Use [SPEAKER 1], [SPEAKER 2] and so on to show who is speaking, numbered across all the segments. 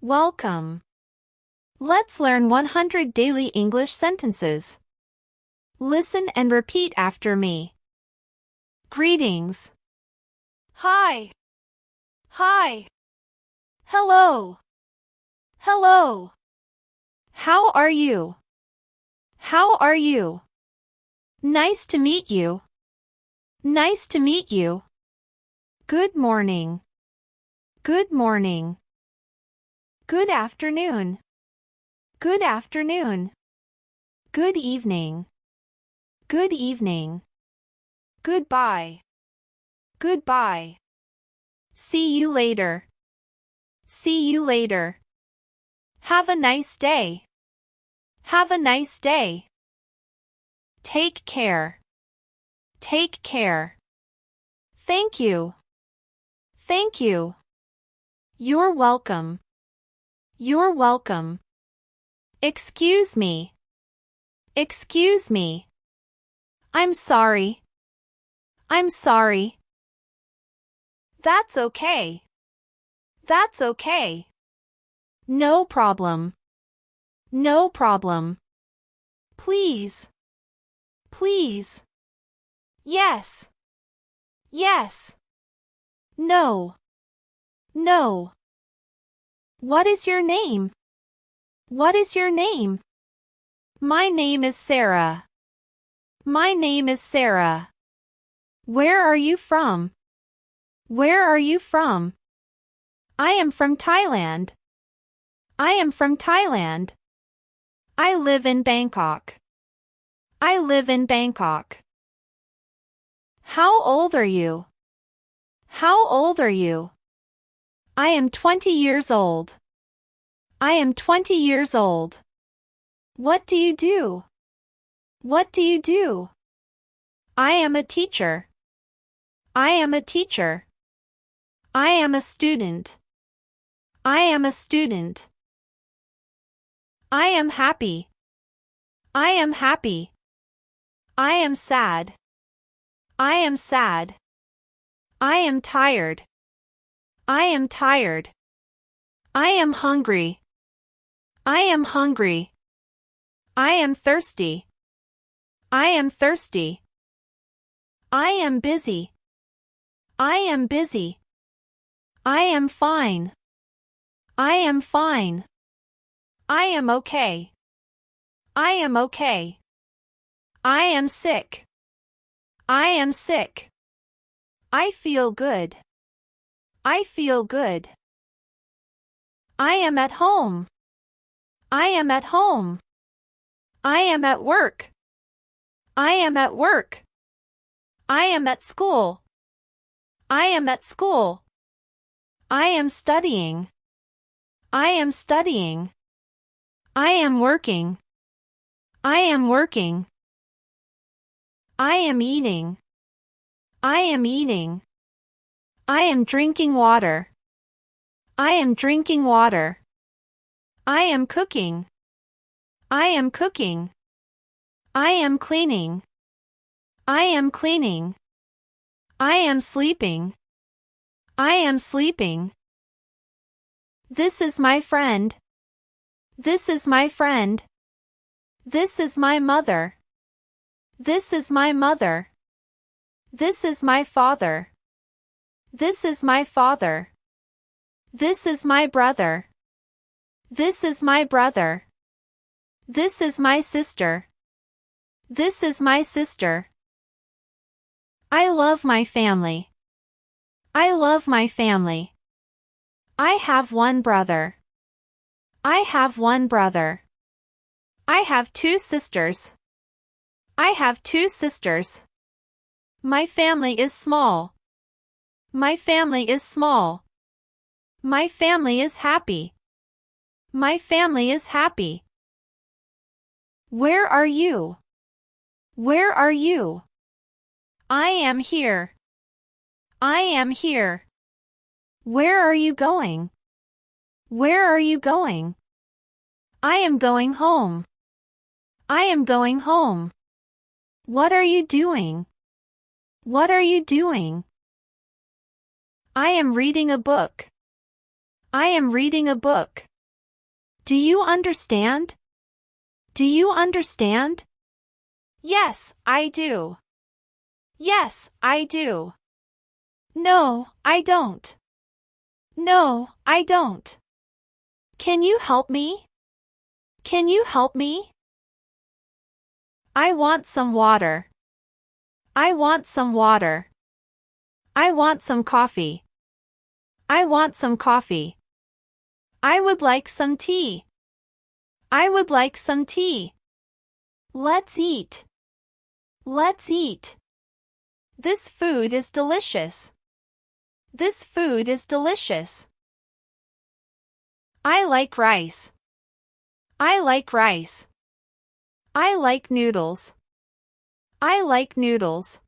[SPEAKER 1] Welcome. Let's learn 100 daily English sentences. Listen and repeat after me. Greetings.
[SPEAKER 2] Hi. Hi.
[SPEAKER 1] Hello. Hello. How are you? How are you? Nice to meet you. Nice to meet you. Good morning. Good morning. Good afternoon. Good afternoon. Good evening. Good evening. Goodbye. Goodbye. See you later. See you later. Have a nice day. Have a nice day. Take care. Take care. Thank you. Thank you. You're welcome. You're welcome. Excuse me. Excuse me. I'm sorry. I'm sorry. That's okay. That's okay. No problem. No problem. Please. Please. Yes. Yes. No. No. What is your name? What is your name? My name is Sarah. My name is Sarah. Where are you from? Where are you from? I am from Thailand. I am from Thailand. I live in Bangkok. I live in Bangkok. How old are you? How old are you? I am 20 years old. I am 20 years old. What do you do? What do you do? I am a teacher. I am a teacher. I am a student. I am a student. I am happy. I am happy. I am sad. I am sad. I am tired. I am tired. I am hungry. I am hungry. I am thirsty. I am thirsty. I am busy. I am busy. I am fine. I am fine. I am okay. I am okay. I am sick. I am sick. I feel good. I feel good. I am at home. I am at home. I am at work. I am at work. I am at school. I am at school. I am studying. I am studying. I am working. I am working. I am eating. I am eating. I am drinking water. I am drinking water. I am cooking. I am cooking. I am cleaning. I am cleaning. I am sleeping. I am sleeping. This is my friend. This is my friend. This is my mother. This is my mother. This is my father. This is my father. This is my brother. This is my brother. This is my sister. This is my sister. I love my family. I love my family. I have one brother. I have one brother. I have two sisters. I have two sisters. My family is small. My family is small. My family is happy. My family is happy. Where are you? Where are you? I am here. I am here. Where are you going? Where are you going? I am going home. I am going home. What are you doing? What are you doing? I am reading a book. I am reading a book. Do you understand? Do you understand? Yes, I do. Yes, I do. No, I don't. No, I don't. Can you help me? Can you help me? I want some water. I want some water. I want some coffee. I want some coffee. I would like some tea. I would like some tea. Let's eat. Let's eat. This food is delicious. This food is delicious. I like rice. I like rice. I like noodles. I like noodles.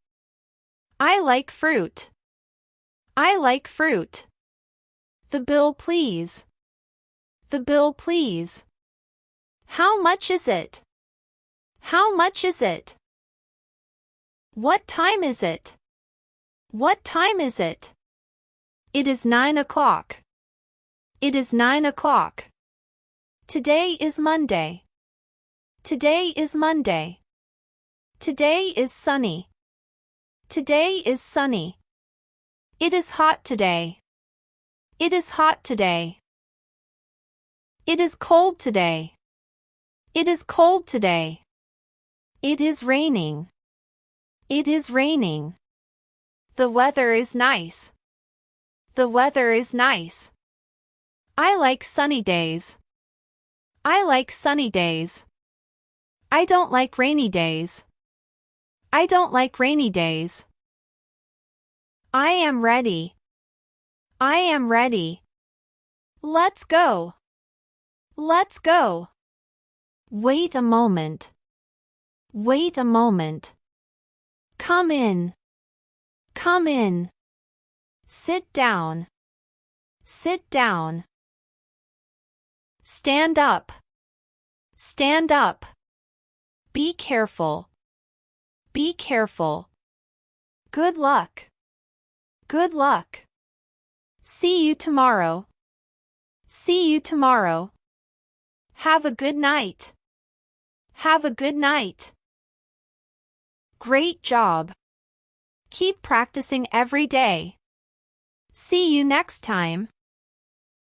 [SPEAKER 1] I like fruit. I like fruit. The bill, please. The bill, please. How much is it? How much is it? What time is it? What time is it? It is 9 o'clock. It is 9 o'clock. Today is Monday. Today is Monday. Today is sunny. Today is sunny. It is hot today. It is hot today. It is cold today. It is cold today. It is raining. It is raining. The weather is nice. The weather is nice. I like sunny days. I like sunny days. I don't like rainy days. I don't like rainy days. I am ready. I am ready. Let's go. Let's go. Wait a moment. Wait a moment. Come in. Come in. Sit down. Sit down. Stand up. Stand up. Be careful. Be careful. Good luck. Good luck. See you tomorrow. See you tomorrow. Have a good night. Have a good night. Great job. Keep practicing every day. See you next time.